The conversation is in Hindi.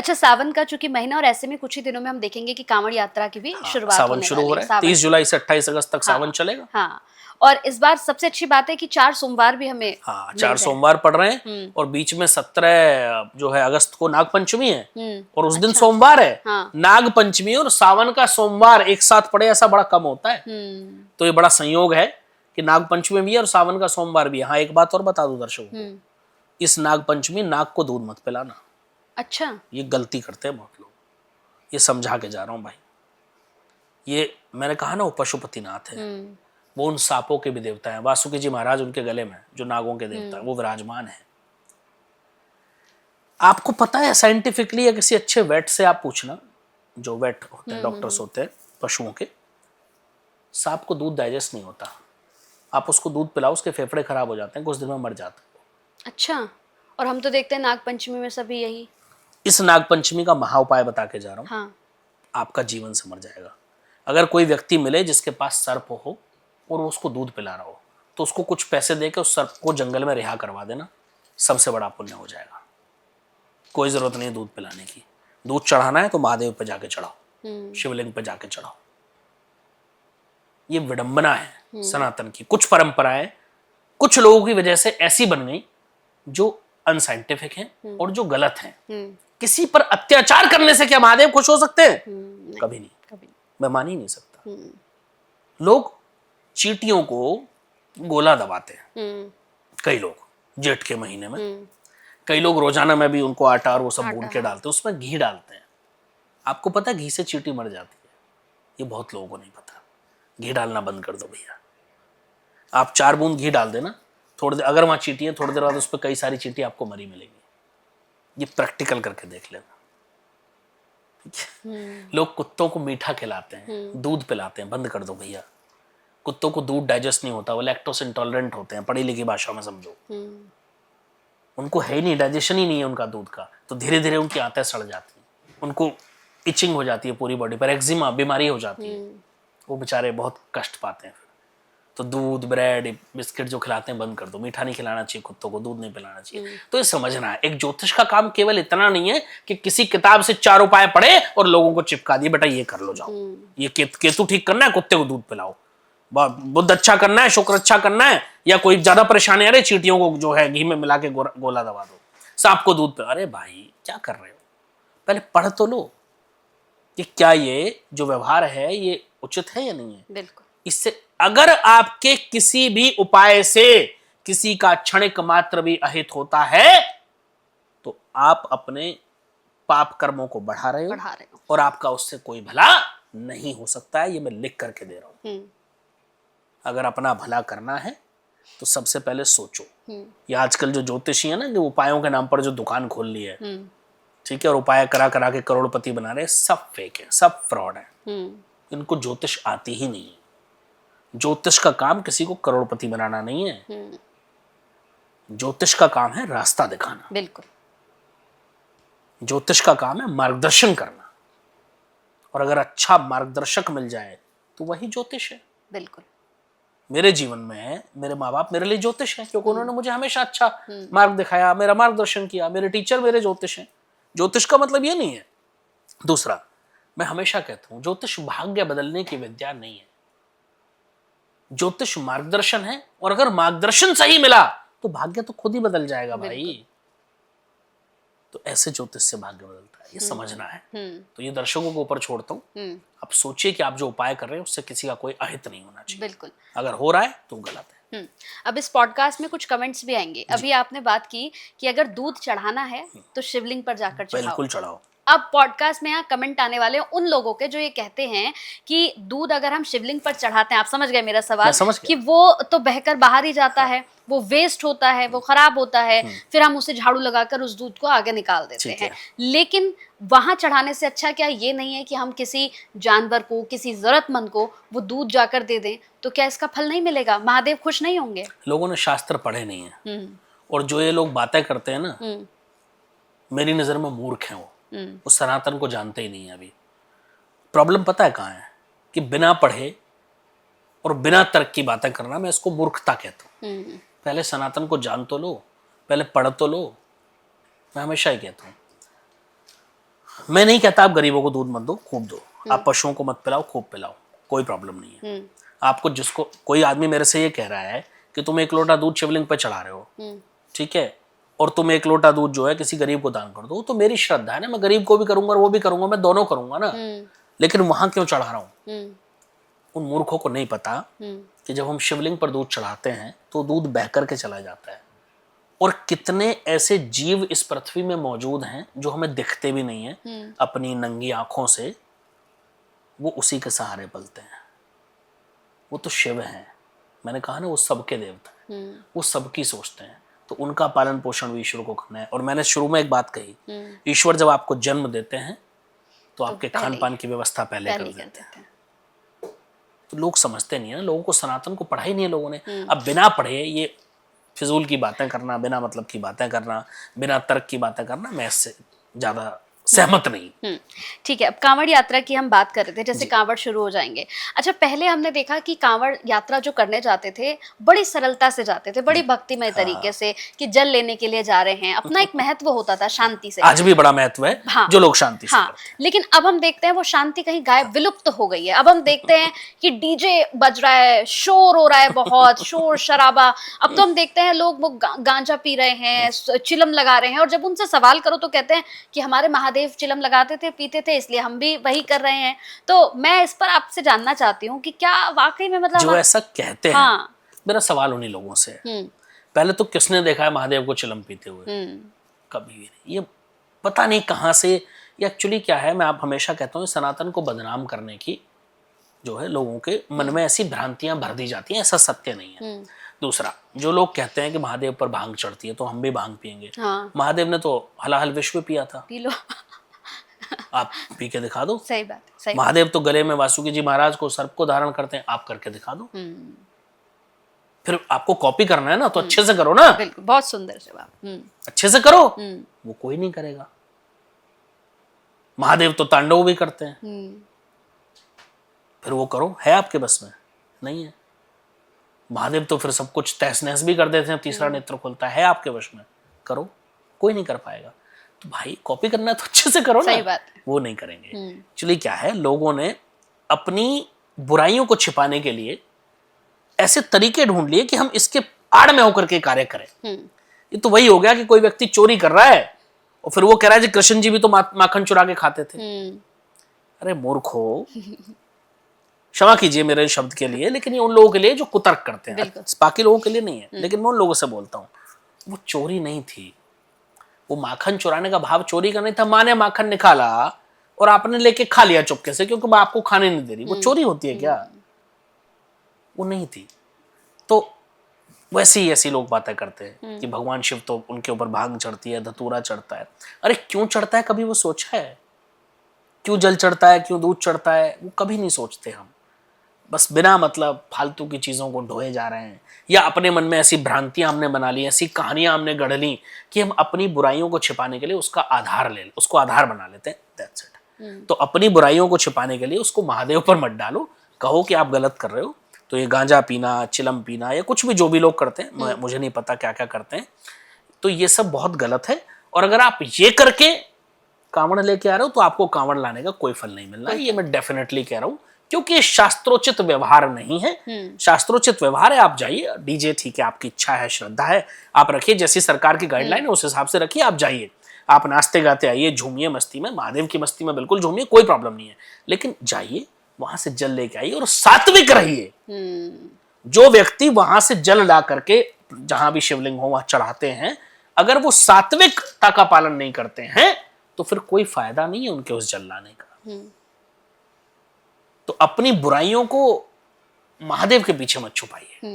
अच्छा, सावन का चूंकि महीना और ऐसे में कुछ ही दिनों में हम देखेंगे कि कांवड़ यात्रा की भी शुरुआत सावन होने शुरू हो वाली रहा है, 30 जुलाई से 28 अगस्त तक सावन चलेगा। हाँ, और इस बार सबसे अच्छी बात है कि 4 सोमवार भी हमें हाँ, मिल 4 रहे सोमवार पड़ रहे हैं और बीच में 17 जो है अगस्त को नाग पंचमी है और उस दिन अच्छा। सोमवार है। हाँ। नाग पंचमी और सावन का सोमवार एक साथ पड़े ऐसा बड़ा कम होता है, तो ये बड़ा संयोग है कि नाग पंचमी भी है और सावन का सोमवार भी है। हाँ, एक बात और बता दूं दर्शकों को, इस नाग पंचमी नाग को दूध मत पिलाना। अच्छा। ये गलती करते हैं बहुत लोग, ये समझा के जा रहा हूं भाई। ये मैंने कहा ना, वो पशुपतिनाथ है, वो उन सांपों के भी देवता हैं। वासुकी जी महाराज उनके गले में जो नागों के देवता है वो विराजमान है। आपको पता है साइंटिफिकली या किसी अच्छे वेट से आप पूछना, जो वेट होते हैं, डॉक्टर्स होते हैं पशुओं के, सांप को दूध डाइजेस्ट नहीं होता। आप उसको दूध पिलाओ, उसके फेफड़े खराब हो जाते हैं, कुछ दिन में मर जाता है। अच्छा, और हम तो देखते हैं नाग पंचमी में सभी यही। इस नाग पंचमी का महा उपाय बता के जा रहा हूं। हाँ। आपका जीवन संवर जाएगा। अगर कोई व्यक्ति मिले जिसके पास सर्प हो और वो उसको दूध पिला रहा हो, तो उसको कुछ पैसे देके उस सर्प को जंगल में रिहा करवा देना, सबसे बड़ा पुण्य हो जाएगा। कोई जरूरत नहीं है दूध पिलाने की। दूध चढ़ाना है तो महादेव पे जाके चढ़ाओ, शिवलिंग पे जाके चढ़ाओ। ये विडंबना है सनातन की। कुछ परंपराएं कुछ लोगों की वजह से ऐसी बन गई जो अनसाइंटिफिक हैं और जो गलत हैं। किसी पर अत्याचार करने से क्या महादेव खुश हो सकते हैं? कभी नहीं। मैं मान ही नहीं सकता। लोग चींटियों को गोला दबाते हैं, कई लोग जेठ के महीने में, कई लोग रोजाना में भी उनको आटा और वो सब भून के डालते हैं, उसमें घी डालते हैं। आपको पता है घी से चींटी मर जाती है? ये बहुत लोगों को नहीं पता। घी डालना बंद कर दो भैया। आप 4 बूंद घी डाल देना, थोड़ी देर अगर वहां चींटी है, थोड़ी देर बाद उस पर कई सारी चींटी आपको मरी मिलेंगी। ये प्रैक्टिकल करके देख लेना। लोग कुत्तों को मीठा खिलाते हैं, दूध पिलाते हैं, बंद कर दो भैया। कुत्तों को दूध डाइजेस्ट नहीं होता, वो लैक्टोस इंटॉलरेंट होते हैं, पढ़ी लिखी भाषा में समझो। उनको है ही नहीं, डाइजेशन ही नहीं है उनका दूध का, तो धीरे धीरे उनकी आंतें सड़ जाती हैं, उनको इचिंग हो जाती है पूरी बॉडी पर, एक्जिमा बीमारी हो जाती है। वो बेचारे बहुत कष्ट पाते हैं। तो दूध, ब्रेड, बिस्किट जो खिलाते हैं बंद कर दो। मीठा नहीं खिलाना चाहिए कुत्तों को, दूध नहीं पिलाना चाहिए। तो ये समझना है, एक ज्योतिष का काम केवल इतना नहीं है कि किसी किताब से 4 उपाय पढ़े और लोगों को चिपका दिए, बेटा ये कर लो जाओ। ये केतु ठीक करना है, कुत्ते को दूध पिलाओ। बुद्ध अच्छा करना है, शुक्र अच्छा करना है, या कोई ज्यादा परेशानी आ रही, चींटियों को जो है घी में मिला के गोला दबा दो, सांप को दूध पिला। अरे भाई क्या कर रहे हो? पहले पढ़ तो लो कि क्या ये जो व्यवहार है ये उचित है या नहीं है। बिल्कुल। इससे अगर आपके किसी भी उपाय से किसी का क्षणिक मात्र भी अहित होता है, तो आप अपने पाप कर्मों को बढ़ा रहे हो और आपका उससे कोई भला नहीं हो सकता है। ये मैं लिख करके दे रहा हूं। अगर अपना भला करना है तो सबसे पहले सोचो। ये आजकल जो ज्योतिषी है ना, जो उपायों के नाम पर जो दुकान खोल ली है, ठीक है, और उपाय करा करा के करोड़पति बना रहे हैं, सब फेक है, सब फ्रॉड है। इनको ज्योतिष आती ही नहीं है। ज्योतिष का काम किसी को करोड़पति बनाना नहीं है। ज्योतिष का काम है रास्ता दिखाना। बिल्कुल। ज्योतिष का काम है मार्गदर्शन करना, और अगर अच्छा मार्गदर्शक मिल जाए तो वही ज्योतिष है। बिल्कुल। मेरे जीवन में मेरे माँ बाप मेरे लिए ज्योतिष है, क्योंकि उन्होंने मुझे हमेशा अच्छा मार्ग दिखाया, मेरा मार्गदर्शन किया। मेरे टीचर मेरे ज्योतिष हैं। ज्योतिष का मतलब ये नहीं है। दूसरा, मैं हमेशा कहता हूं ज्योतिष भाग्य बदलने की विद्या नहीं है। ज्योतिष मार्गदर्शन है, और अगर मार्गदर्शन सही मिला तो भाग्य तो खुद ही बदल जाएगा भाई। तो ऐसे ज्योतिष से भाग्य बदलता है, ये समझना है। तो ये दर्शकों को ऊपर छोड़ता हूं। आप सोचिए कि आप जो उपाय कर रहे हैं उससे किसी का कोई अहित नहीं होना चाहिए। बिल्कुल। अगर हो रहा है तो गलत है। अब इस पॉडकास्ट में कुछ कमेंट्स भी आएंगे। अभी आपने बात की कि अगर दूध चढ़ाना है तो शिवलिंग पर जाकर चढ़ाओ। बिल्कुल चढ़ाओ। अब पॉडकास्ट में यहाँ कमेंट आने वाले हैं उन लोगों के जो ये कहते हैं कि दूध अगर हम शिवलिंग पर चढ़ाते हैं, आप समझ गए मेरा सवाल, कि वो तो बहकर बाहर ही जाता है, वो वेस्ट होता है, वो खराब होता है, फिर हम उसे झाड़ू लगाकर उस दूध को आगे निकाल देते हैं। लेकिन वहां चढ़ाने से अच्छा क्या ये नहीं है कि हम किसी जानवर को, किसी जरूरतमंद को वो दूध जाकर दे दें? तो क्या इसका फल नहीं मिलेगा? महादेव खुश नहीं होंगे? लोगों ने शास्त्र पढ़े नहीं है, और जो ये लोग बातें करते हैं ना, मेरी नजर में मूर्ख हैं। वो सनातन को जानते ही नहीं है। अभी प्रॉब्लम पता है कहाँ है? कि बिना पढ़े और बिना तर्क की बातें करना, मैं इसको मूर्खता कहता हूँ। पहले सनातन को जान तो लो, पहले पढ़ तो लो। मैं हमेशा ही कहता हूँ मैं नहीं कहता आप गरीबों को दूध मत दो, खूब दो। आप पशुओं को मत पिलाओ, खूब पिलाओ, कोई प्रॉब्लम नहीं है। आपको जिसको कोई आदमी मेरे से ये कह रहा है कि तुम 1 लोटा दूध शिवलिंग पे चढ़ा रहे हो, ठीक है, और तुम 1 लोटा दूध जो है किसी गरीब को दान कर दो, तो मेरी श्रद्धा है ना, मैं गरीब को भी करूंगा और वो भी करूंगा, मैं दोनों करूंगा ना। लेकिन वहां क्यों चढ़ा रहा हूं? उन मूर्खों को नहीं पता कि जब हम शिवलिंग पर दूध चढ़ाते हैं तो दूध बह करके चला जाता है, और कितने ऐसे जीव इस पृथ्वी में मौजूद हैं जो हमें दिखते भी नहीं है अपनी नंगी आंखों से, वो उसी के सहारे पलते हैं। वो तो शिव हैं, मैंने कहा ना, वो सबके देवता हैं, वो सबकी सोचते हैं, तो उनका पालन पोषण भी ईश्वर को करना है। और मैंने शुरू में एक बात कही, ईश्वर जब आपको जन्म देते हैं तो आपके खान पान की व्यवस्था पहले कर देते हैं। तो लोग समझते नहीं है ना, लोगों को सनातन को पढ़ा ही नहीं है लोगों ने। अब बिना पढ़े ये फिजूल की बातें करना, बिना मतलब की बातें करना, बिना तर्क की बातें करना, मैं इससे ज्यादा सहमत नहीं। ठीक है, अब कांवड़ यात्रा की हम बात कर रहे थे, जैसे कांवड़ शुरू हो जाएंगे। अच्छा, पहले हमने देखा कि कांवड़ यात्रा जो करने जाते थे बड़ी सरलता से जाते थे, बड़ी भक्तिमय तरीके से, कि जल लेने के लिए जा रहे हैं, अपना एक महत्व होता था शांति से। आज भी बड़ा महत्व है, जो लोग शांति से करते हैं। लेकिन अब हम देखते हैं वो शांति कहीं गायब, विलुप्त हो गई है। अब हम देखते हैं कि डीजे बज रहा है, शोर हो रहा है, बहुत शोर शराबा। अब तो हम देखते हैं लोग वो गांजा पी रहे हैं, चिलम लगा रहे हैं, और जब उनसे सवाल करो तो कहते हैं कि हमारे महादेव चिलम लगाते थे, पीते थे, इसलिए हम भी वही कर रहे हैं। तो मैं इस पर आपसे जानना चाहती हूँ कि क्या वाकई में मतलब जो ऐसा कहते हैं, मेरा सवाल उन्हीं लोगों से है, पहले तो किसने देखा है महादेव को चिलम पीते हुए? कभी भी नहीं। ये पता नहीं कहां से, ये एक्चुअली क्या है, मैं आप हमेशा कहता हूँ, सनातन को बदनाम करने की जो है लोगों के मन में ऐसी भ्रांतियां भर दी जाती हैं, ऐसा सत्य नहीं है। दूसरा, जो लोग कहते हैं कि महादेव पर भांग चढ़ती है तो हम भी भांग पिएंगे, महादेव ने तो हलाहल विष भी पिया था, पी लो। आप पी के दिखा दो। सही बात, सही। महादेव तो गले में वासुकी जी महाराज को सर्प को धारण करते हैं, आप करके दिखा दो। फिर आपको कॉपी करना है ना, तो अच्छे से करो ना। बिल्कुल, बहुत सुंदर जवाब। अच्छे से करो, वो कोई नहीं करेगा। महादेव तो तांडव भी करते हैं, फिर वो करो, है आपके बस में? नहीं है। महादेव तो फिर सब कुछ तहस नहस भी कर देते हैं, तीसरा नेत्र खुलता है आपके वश में, करो, कोई नहीं कर पाएगा। तो भाई कॉपी करना है तो अच्छे से करो ना। सही बात है। वो नहीं करेंगे। एक्चुअली क्या है, लोगों ने अपनी बुराइयों को छिपाने के लिए ऐसे तरीके ढूंढ लिए कि हम इसके आड़ में होकर के कार्य करें। ये तो वही हो गया कि कोई व्यक्ति चोरी कर रहा है और फिर वो कह रहा है जी कृष्ण जी भी तो माखन चुरा के खाते थे। अरे मूर्खो, क्षमा कीजिए मेरे शब्द के लिए, लेकिन ये उन लोगों के लिए जो कुतर्क करते हैं, बाकी लोगों के लिए नहीं है। लेकिन मैं उन लोगों से बोलता हूँ, वो चोरी नहीं थी, वो माखन चुराने का भाव चोरी का नहीं था। माँ ने माखन निकाला और आपने लेके खा लिया चुपके से, क्योंकि माँ आपको खाने नहीं दे रही, वो चोरी होती है क्या? वो नहीं थी। तो वैसे ही ऐसी लोग बातें करते हैं कि भगवान शिव तो उनके ऊपर भांग चढ़ती है, धतूरा चढ़ता है। अरे क्यों चढ़ता है, कभी वो सोचा है? क्यों जल चढ़ता है, क्यों दूध चढ़ता है, वो कभी नहीं सोचते हम। बस बिना मतलब फालतू की चीज़ों को ढोए जा रहे हैं, या अपने मन में ऐसी भ्रांतियां हमने बना ली, ऐसी कहानियां हमने गढ़ ली कि हम अपनी बुराइयों को छिपाने के लिए उसका आधार उसको आधार बना लेते हैं। That's it. तो अपनी बुराइयों को छिपाने के लिए उसको महादेव पर मत डालो, कहो कि आप गलत कर रहे हो। तो ये गांजा पीना, चिलम पीना, या कुछ भी जो भी लोग करते हैं, मुझे नहीं पता क्या क्या करते हैं, तो ये सब बहुत गलत है। और अगर आप ये करके कांवड़ लेके आ रहे हो तो आपको कांवड़ लाने का कोई फल नहीं मिलना है, ये मैं डेफिनेटली कह रहा हूँ, क्योंकि ये शास्त्रोचित व्यवहार नहीं है। शास्त्रोचित व्यवहार है, आप जाइए, डीजे ठीक है, आपकी इच्छा है, श्रद्धा है, आप रखिए, जैसी सरकार की गाइडलाइन है उस हिसाब से रखिए, आप जाइए, आप नाचते गाते आइए, झूमिए मस्ती में, महादेव की मस्ती में बिल्कुल झूमिए, कोई प्रॉब्लम नहीं है। लेकिन जाइए, वहां से जल लेके आइए और सात्विक रहिए। जो व्यक्ति वहां से जल ला करके जहां भी शिवलिंग हो वहां चढ़ाते हैं, अगर वो सात्विकता का पालन नहीं करते हैं तो फिर कोई फायदा नहीं है उनके उस जल लाने का। तो अपनी बुराइयों को महादेव के पीछे मत छुपाइए।